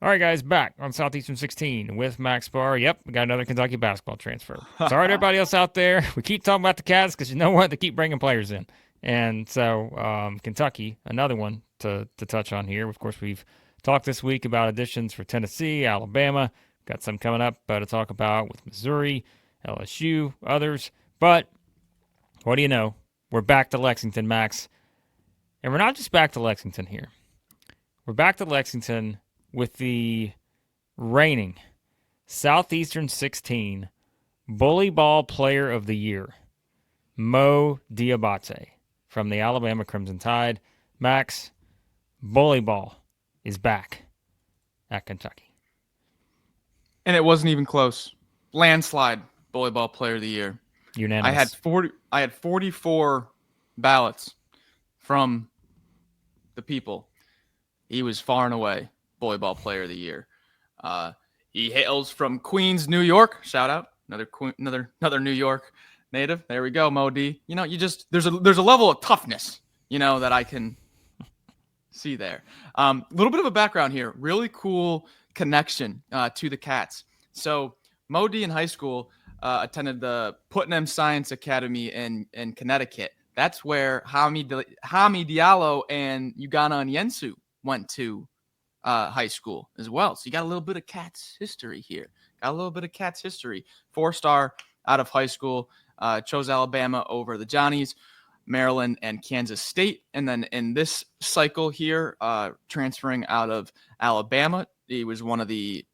All right, guys, back on Southeastern 16 with Max Barr. Yep, we got another Kentucky basketball transfer. Sorry to everybody else out there. We keep talking about the Cats because you know what? They keep bringing players in. And so Kentucky, another one to touch on here. Of course, we've talked this week about additions for Tennessee, Alabama. Got some coming up to talk about with Missouri, LSU, others. But what do you know? We're back to Lexington, Max. And we're not just back to Lexington here. We're back to Lexington with the reigning Southeastern 16 Bully Ball Player of the Year, Mo Dioubate from the Alabama Crimson Tide. Max, Bully Ball is back at Kentucky. And it wasn't even close. Landslide, Bully Ball Player of the Year. Unanimous. I had 44 ballots from the people. He was far and away Bully Ball Player of the Year. He hails from Queens, New York. Shout out, another New York native. There we go, Mo D. You know, there's a level of toughness, that I can see there. Little bit of a background here. Really cool connection to the Cats. So Mo D in high school attended the Putnam Science Academy in Connecticut. That's where Hami Diallo and Ugana Onyensu went to high school as well. So you got a little bit of Cats history here. 4-star out of high school. Chose Alabama over the Johnnies, Maryland, and Kansas State. And then in this cycle here, transferring out of Alabama, he was one of the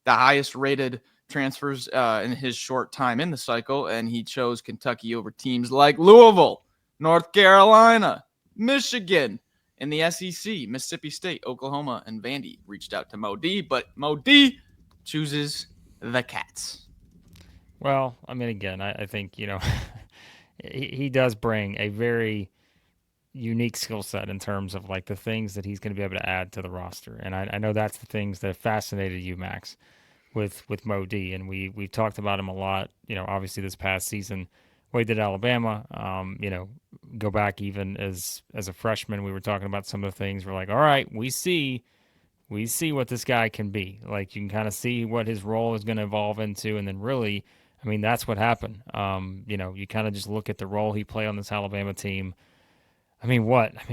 highest rated transfers in his short time in the cycle. And he chose Kentucky over teams like Louisville, North Carolina, Michigan, in the SEC. Mississippi State, Oklahoma, and Vandy reached out to Mo D, but Mo D chooses the Cats. Well, I mean, again, I think, he does bring a very unique skill set in terms of like the things that he's going to be able to add to the roster. And I know that's the things that fascinated you, Max, with Mo D. And we've talked about him a lot, obviously this past season, what he did at Alabama. Go back even as a freshman, we were talking about some of the things. We're like, all right, we see what this guy can be. Like, you can kind of see what his role is going to evolve into, and then really, I mean, that's what happened. You kind of just look at the role he played on this Alabama team. I mean,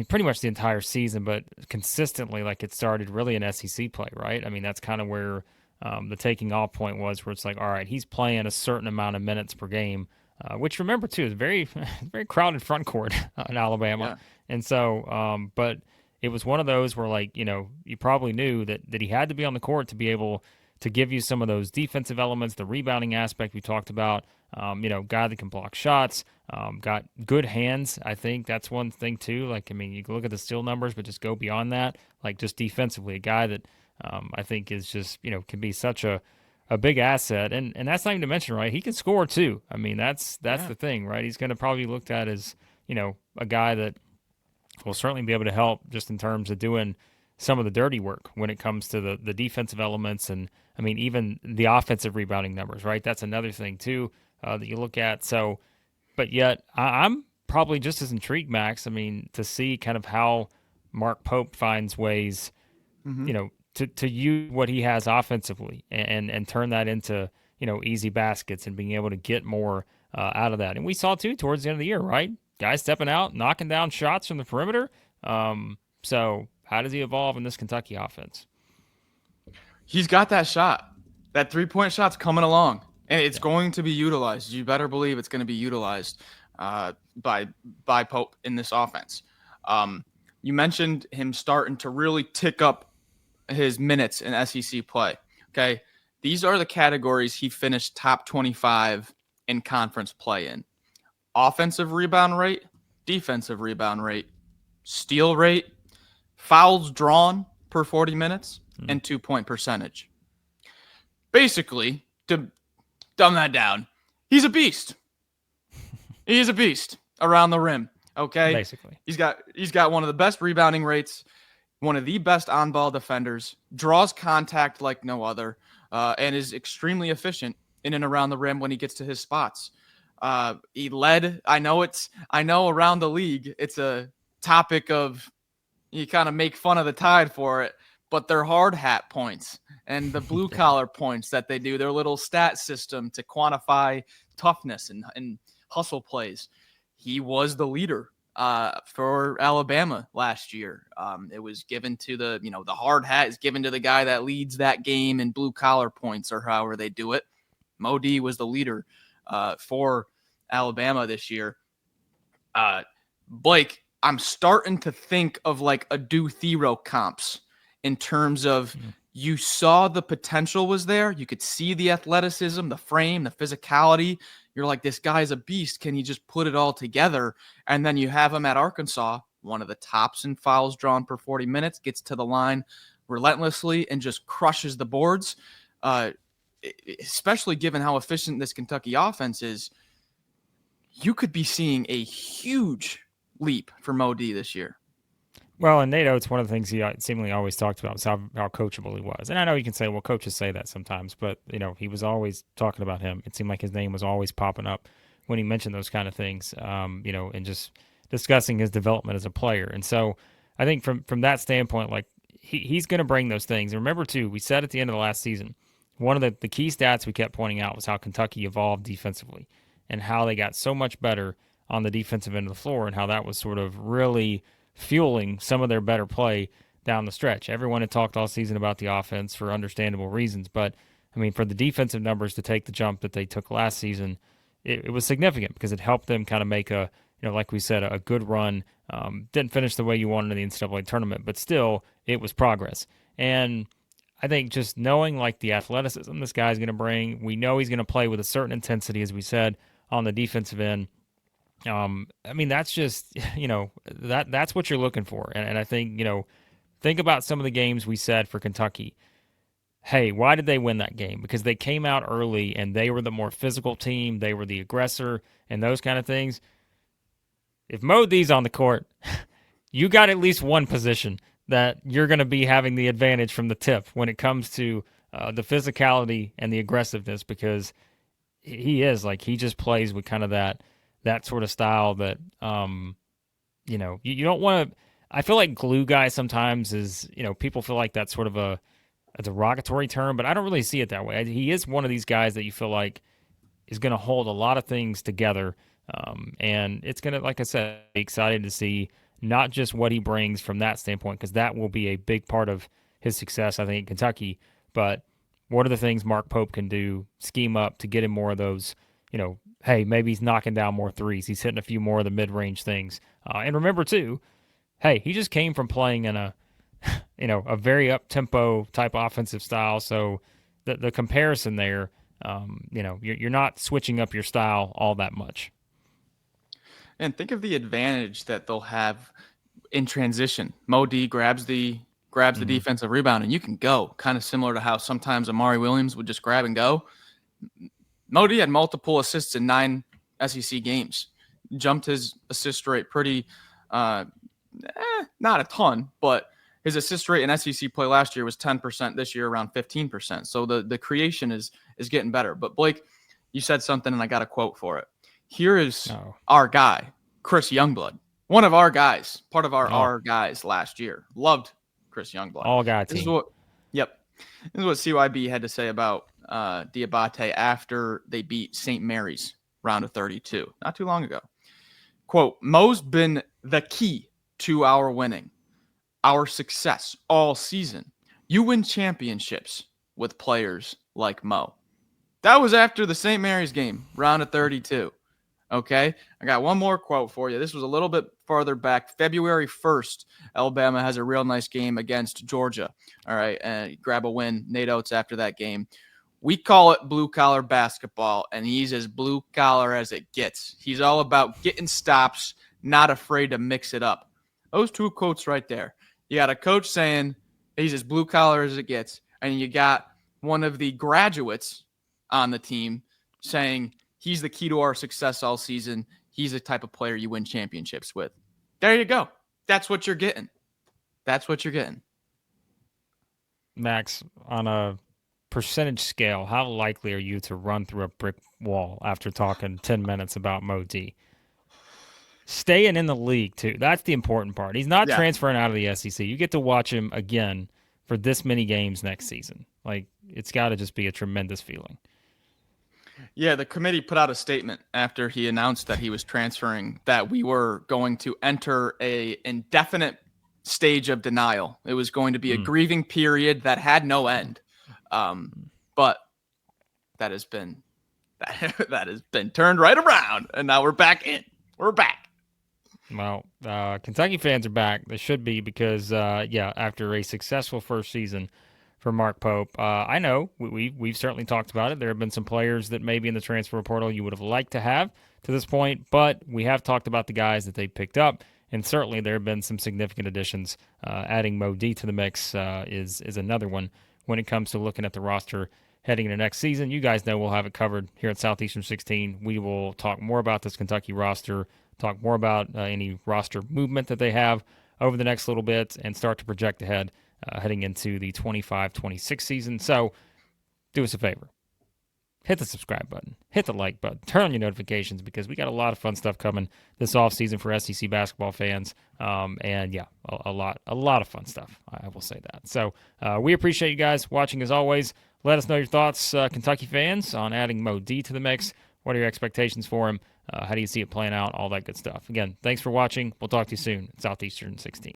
pretty much the entire season, but consistently, like, it started really in SEC play, right? I mean, that's kind of where the taking off point was, where it's like, all right, he's playing a certain amount of minutes per game. Which, remember, too, is very, very crowded front court in Alabama. Yeah. And so, but it was one of those where, like, you probably knew that he had to be on the court to be able to give you some of those defensive elements, the rebounding aspect we talked about, guy that can block shots, got good hands. I think that's one thing, too. Like, I mean, you can look at the steal numbers, but just go beyond that. Like, just defensively, a guy that I think is just, can be such a big asset, and that's not even to mention, right? He can score too. I mean, that's the thing, right? He's going to probably be looked at as, a guy that will certainly be able to help just in terms of doing some of the dirty work when it comes to the defensive elements, and I mean even the offensive rebounding numbers, right? That's another thing too that you look at. So, but yet I'm probably just as intrigued, Max. I mean, to see kind of how Mark Pope finds ways, to use what he has offensively and turn that into, easy baskets and being able to get more out of that. And we saw, too, towards the end of the year, right? Guys stepping out, knocking down shots from the perimeter. So how does he evolve in this Kentucky offense? He's got that shot. That three-point shot's coming along, and it's going to be utilized. You better believe it's going to be utilized by Pope in this offense. You mentioned him starting to really tick up his minutes in SEC play. Okay. These are the categories he finished top 25 in conference play in: offensive rebound rate, defensive rebound rate, steal rate, fouls drawn per 40 minutes, and 2-point percentage. Basically, to dumb that down, he's a beast. He is a beast around the rim. Okay. Basically. He's got one of the best rebounding rates, one of the best on-ball defenders, draws contact like no other, and is extremely efficient in and around the rim when he gets to his spots. He led. I know around the league, it's a topic of, you kind of make fun of the Tide for it, but they're hard hat points and the blue collar points that they do, their little stat system to quantify toughness and hustle plays. He was the leader for Alabama last year. It was given to the hard hat is given to the guy that leads that game in blue collar points or however they do it. Mo D was the leader for Alabama this year. Blake, I'm starting to think of like a Do Thero comps in terms of you saw the potential was there. You could see the athleticism, the frame, the physicality. You're like, this guy's a beast. Can he just put it all together? And then you have him at Arkansas, one of the tops in fouls drawn per 40 minutes, gets to the line relentlessly and just crushes the boards. Especially given how efficient this Kentucky offense is, you could be seeing a huge leap for Mo D this year. Well, and Nato, it's one of the things he seemingly always talked about was how coachable he was. And I know you can say, well, coaches say that sometimes, but he was always talking about him. It seemed like his name was always popping up when he mentioned those kind of things, and just discussing his development as a player. And so I think from that standpoint, like he's going to bring those things. And remember too, we said at the end of the last season, one of the key stats we kept pointing out was how Kentucky evolved defensively and how they got so much better on the defensive end of the floor and how that was sort of really fueling some of their better play down the stretch. Everyone had talked all season about the offense for understandable reasons, but I mean, for the defensive numbers to take the jump that they took last season, it was significant because it helped them kind of make like we said, a good run. Didn't finish the way you wanted in the NCAA tournament, but still, it was progress. And I think just knowing like the athleticism this guy's going to bring, we know he's going to play with a certain intensity, as we said, on the defensive end. I mean, that's just, that's what you're looking for. And I think, think about some of the games we said for Kentucky. Hey, why did they win that game? Because they came out early and they were the more physical team. They were the aggressor and those kind of things. If Mo D's on the court, you got at least one position that you're going to be having the advantage from the tip when it comes to the physicality and the aggressiveness, because he just plays with kind of that sort of style that, you don't want to. I feel like glue guy sometimes is, people feel like that's sort of a derogatory term, but I don't really see it that way. He is one of these guys that you feel like is going to hold a lot of things together. And it's going to, like I said, be excited to see not just what he brings from that standpoint, because that will be a big part of his success, I think, in Kentucky, but what are the things Mark Pope can do, scheme up to get him more of those, hey, maybe he's knocking down more threes. He's hitting a few more of the mid-range things. And remember, too, hey, he just came from playing in a very up-tempo type offensive style. So the comparison there, you're not switching up your style all that much. And think of the advantage that they'll have in transition. Mo D grabs the defensive rebound, and you can go, kind of similar to how sometimes Amari Williams would just grab and go. Mo D had multiple assists in 9 SEC games. Jumped his assist rate pretty, not a ton, but his assist rate in SEC play last year was 10%. This year, around 15%. So the creation is getting better. But Blake, you said something, and I got a quote for it. Here is our guy, Chris Youngblood, one of our guys, part of our guys last year. Loved Chris Youngblood. All guy team. This is what CYB had to say about Dioubate after they beat St. Mary's round of 32, not too long ago. Quote, Mo's been the key to our winning, our success all season. You win championships with players like Mo. That was after the St. Mary's game, round of 32. Okay, I got one more quote for you. This was a little bit farther back. February 1st, Alabama has a real nice game against Georgia. All right, and grab a win. Nate Oates after that game. We call it blue-collar basketball, and he's as blue-collar as it gets. He's all about getting stops, not afraid to mix it up. Those two quotes right there. You got a coach saying he's as blue-collar as it gets, and you got one of the graduates on the team saying he's the key to our success all season. He's the type of player you win championships with. There you go. That's what you're getting. That's what you're getting. Max, on a percentage scale, how likely are you to run through a brick wall after talking 10 minutes about Mo D? Staying in the league, too. That's the important part. He's not transferring out of the SEC. You get to watch him again for this many games next season. Like, it's got to just be a tremendous feeling. Yeah, the committee put out a statement after he announced that he was transferring that we were going to enter a indefinite stage of denial. It was going to be a grieving period that had no end. But that has been turned right around, and now we're back in. We're back. Well, Kentucky fans are back. They should be because, after a successful first season for Mark Pope, I know we've certainly talked about it. There have been some players that maybe in the transfer portal you would have liked to have to this point, but we have talked about the guys that they picked up, and certainly there have been some significant additions. Adding Mo D to the mix is another one when it comes to looking at the roster heading into next season. You guys know we'll have it covered here at Southeastern 16. We will talk more about this Kentucky roster, talk more about any roster movement that they have over the next little bit, and start to project ahead heading into the 25-26 season. So do us a favor. Hit the subscribe button. Hit the like button. Turn on your notifications because we got a lot of fun stuff coming this offseason for SEC basketball fans. A lot of fun stuff. I will say that. So we appreciate you guys watching as always. Let us know your thoughts, Kentucky fans, on adding Mo D to the mix. What are your expectations for him? How do you see it playing out? All that good stuff. Again, thanks for watching. We'll talk to you soon. Southeastern 16.